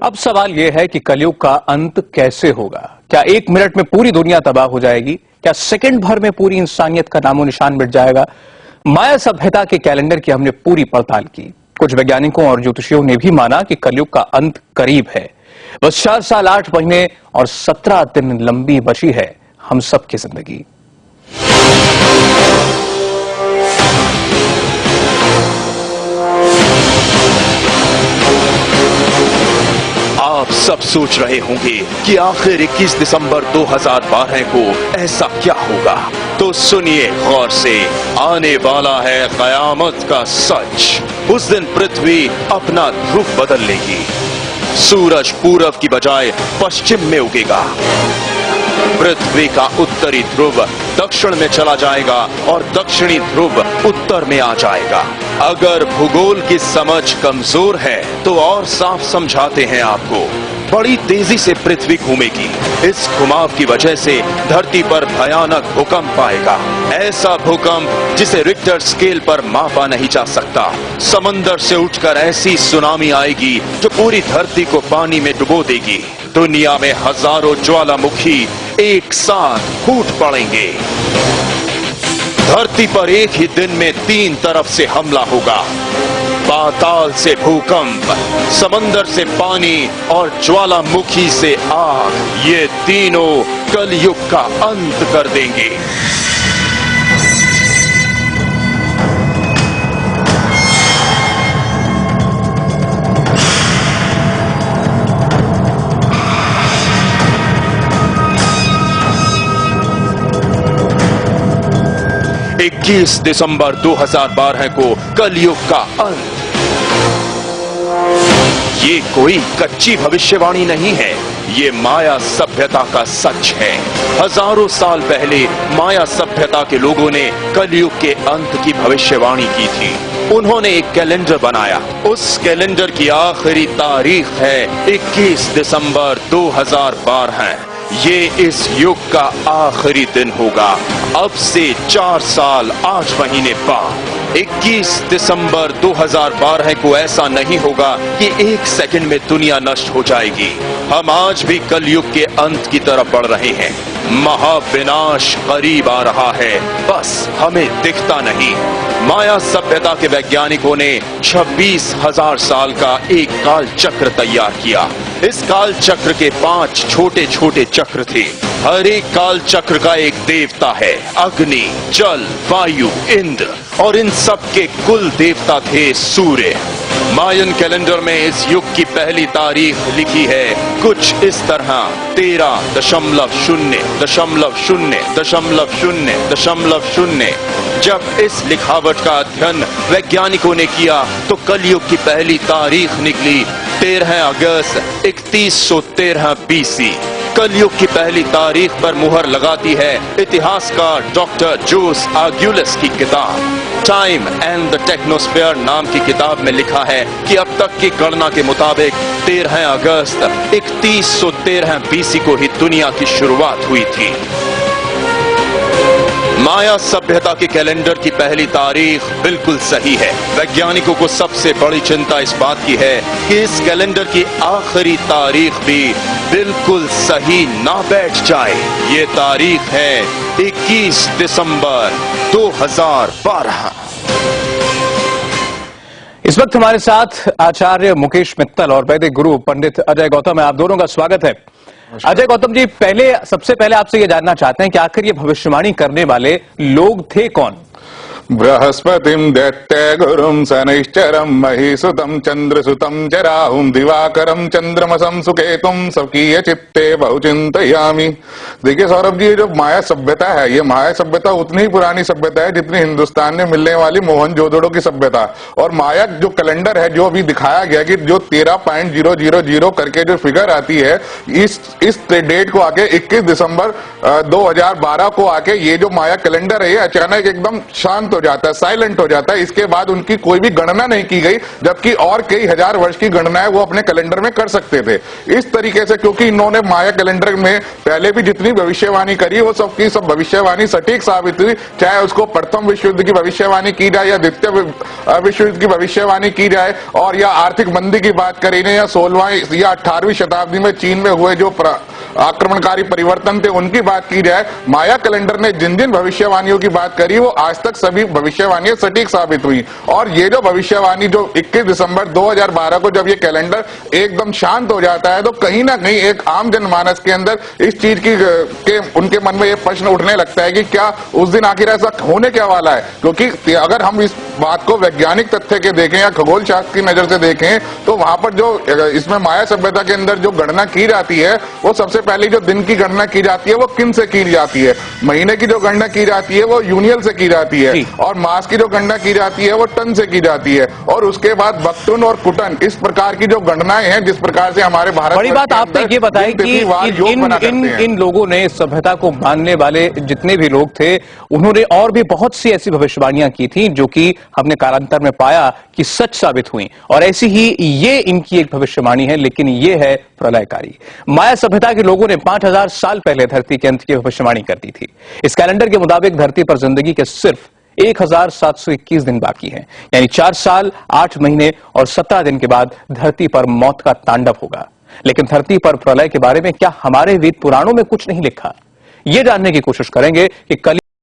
अब सवाल यह है कि कलयुग का अंत कैसे होगा। क्या 1 मिनट में पूरी दुनिया तबाह हो जाएगी? क्या सेकंड भर में पूरी इंसानियत का नामो निशान मिट जाएगा? माया सभ्यता के कैलेंडर की हमने पूरी पड़ताल की। कुछ वैज्ञानिकों और ज्योतिषियों ने भी माना कि कलयुग का अंत करीब है। बस 4 साल 8 महीने और 17 दिन लंबी बची है हम सबकी जिंदगी। आप सब सोच रहे होंगे कि आखिर 21 दिसंबर 2012 को ऐसा क्या होगा, तो सुनिए गौर से। आने वाला है कयामत का सच। उस दिन पृथ्वी अपना रुख बदल लेगी। सूरज पूरब की बजाय पश्चिम में उगेगा। पृथ्वी का उत्तरी ध्रुव दक्षिण में चला जाएगा और दक्षिणी ध्रुव उत्तर में आ जाएगा। अगर भूगोल की समझ कमजोर है तो और साफ समझाते हैं आपको। बड़ी तेजी से पृथ्वी घूमेगी। इस घुमाव की वजह से धरती पर भयानक भूकंप आएगा। ऐसा भूकंप जिसे रिक्टर स्केल पर मापा नहीं जा सकता। समंदर से उठकर ऐसी सुनामी आएगी जो पूरी धरती को पानी में डुबो देगी। दुनिया में हजारों ज्वालामुखी एक साथ फूट पड़ेंगे। धरती पर एक ही दिन में 3 तरफ से हमला होगा। पाताल से भूकंप, समंदर से पानी और ज्वालामुखी से आग, ये तीनों कलयुग का अंत कर देंगे। इक्कीस दिसंबर 2012 को कलयुग का अंत। ये कोई कच्ची भविष्यवाणी नहीं है, ये माया सभ्यता का सच है। हजारों साल पहले माया सभ्यता के लोगों ने कलयुग के अंत की भविष्यवाणी की थी। उन्होंने एक कैलेंडर बनाया। उस कैलेंडर की आखिरी तारीख है 21 दिसंबर 2012। ये इस युग का आखिरी दिन होगा। अब से 4 साल 8 महीने बाद 21 दिसंबर 2012 को ऐसा नहीं होगा कि 1 सेकंड में दुनिया नष्ट हो जाएगी। हम आज भी कलयुग के अंत की तरफ बढ़ रहे हैं। महाविनाश करीब आ रहा है, बस हमें दिखता नहीं। माया सभ्यता के वैज्ञानिकों ने 26,000 साल का एक काल चक्र तैयार किया। इस काल चक्र के 5 छोटे छोटे चक्र थे। हर एक काल चक्र का एक देवता है। अग्नि, जल, वायु, इंद्र, और इन सब के कुल देवता थे सूर्य। मायन कैलेंडर में इस युग की पहली तारीख लिखी है कुछ इस तरह 13.0.0.0.0. जब इस लिखावट का अध्ययन वैज्ञानिकों ने किया तो कलयुग की पहली तारीख निकली 13 अगस्त 3113 BC। कलयुग की पहली तारीख पर मुहर लगाती है इतिहासकार डॉक्टर जोस आर्ग्युलस की किताब टाइम एंड द टेक्नोस्फेयर नाम की किताब में लिखा है कि अब तक की गणना के मुताबिक 13 अगस्त 3113 BC को ही दुनिया की शुरुआत हुई थी। माया सभ्यता के कैलेंडर की पहली तारीख बिल्कुल सही है। वैज्ञानिकों को सबसे बड़ी चिंता इस बात की है कि इस कैलेंडर की आखिरी तारीख भी बिल्कुल सही ना बैठ जाए। ये तारीख है 21 दिसंबर 2012। इस वक्त हमारे साथ आचार्य मुकेश मित्तल और वैदिक गुरु पंडित अजय गौतम है। आप दोनों का स्वागत है। अजय गौतम जी, सबसे पहले आपसे ये जानना चाहते हैं कि आखिर ये भविष्यवाणी करने वाले लोग थे कौन? बृहस्पतिम दैत्य गुरुम शनैश्चरम महीसुतम चंद्रसुतम च राहुम दिवाकरम चंद्रमसम सुकेतुम स्वकीय चित्ते बहुचिंतयामि। देखिए सौरभ जी, जो माया सभ्यता है, ये माया सभ्यता उतनी ही पुरानी सभ्यता है जितनी हिंदुस्तान में मिलने वाली मोहनजोदड़ो की सभ्यता। और माया जो कैलेंडर है, जो अभी दिखाया गया कि जो 13.000 करके जो फिगर आती है, इस डेट को आके 21 दिसंबर 2012 को आके ये जो माया कैलेंडर है, ये अचानक एकदम शांत हो जाता है, साइलेंट हो जाता है। इसके बाद उनकी कोई भी गणना नहीं की गई, जबकि और कई हजार वर्ष की गणनाएं वो अपने कैलेंडर में कर सकते थे। इस तरीके से क्योंकि इन्होंने माया कैलेंडर में पहले भी जितनी भविष्यवाणी करी वो सबकी सब भविष्यवाणी सटीक साबित हुई, चाहे उसको प्रथम विश्व युद्ध की भविष्यवाणी की जाए या द्वितीय विश्व युद्ध की भविष्यवाणी की जाए, और या आर्थिक मंदी की बात करें या 16वीं या 18वीं शताब्दी में चीन में हुए जो आक्रमणकारी परिवर्तन थे उनकी बात की जाए, माया कैलेंडर ने जिन जिन भविष्यवाणियों की बात करी वो आज तक सभी भविष्यवाणियां सटीक साबित हुई। और ये जो भविष्यवाणी जो 21 दिसंबर 2012 को जब ये कैलेंडर एकदम शांत हो जाता है, तो कहीं ना कहीं एक आम जनमानस के अंदर इस चीज की के उनके मन में ये प्रश्न उठने लगता है कि क्या उस दिन आखिर ऐसा होने क्या वाला है। क्योंकि अगर हम इस बात को वैज्ञानिक तथ्य के देखें या खगोल शास्त्र की नजर से देखें, तो वहां पर जो इसमें माया सभ्यता के अंदर जो गणना की जाती है, वो सबसे पहले जो दिन की गणना की जाती है वो किन से की जाती है, महीने की जो गणना की जाती है वो यूनियल से की जाती है, और मास की जो गणना की जाती है वो टन से की जाती है, और उसके बाद बक्टुन और कुटन, इस प्रकार की जो गणनाएं हैं जिस प्रकार से हमारे भारत। बड़ी बात आपने ये बताई कि इन लोगों ने सभ्यता को मानने वाले जितने भी लोग थे, उन्होंने और भी बहुत सी ऐसी भविष्यवाणियां की थी जो कि हमने कालांतर में पाया कि सच साबित हुई, और ऐसी ही ये इनकी एक भविष्यवाणी है, लेकिन ये है प्रलयकारी। माया सभ्यता के लोगों ने 5000 साल पहले धरती के अंत की भविष्यवाणी कर दी थी। इस कैलेंडर के मुताबिक धरती पर जिंदगी के सिर्फ 1721 दिन बाकी हैं, यानी 4 साल 8 महीने और 17 दिन के बाद धरती पर मौत का तांडव होगा। लेकिन धरती पर प्रलय के बारे में क्या हमारे वेद पुराणों में कुछ नहीं लिखा? ये जानने की कोशिश करेंगे कि कल